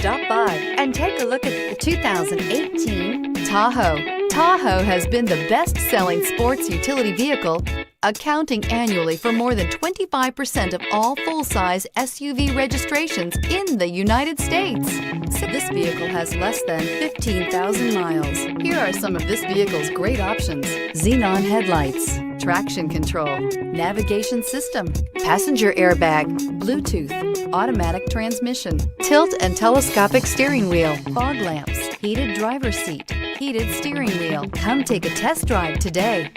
Stop by and take a look at the 2018 Tahoe. Tahoe has been the best-selling sports utility vehicle, accounting annually for more than 25% of all full-size SUV registrations in the United States. So this vehicle has less than 15,000 miles. Here are some of this vehicle's great options: xenon headlights, traction control, navigation system, passenger airbag, Bluetooth, automatic transmission, tilt and telescopic steering wheel, fog lamps, heated driver's seat, heated steering wheel. Come take a test drive today.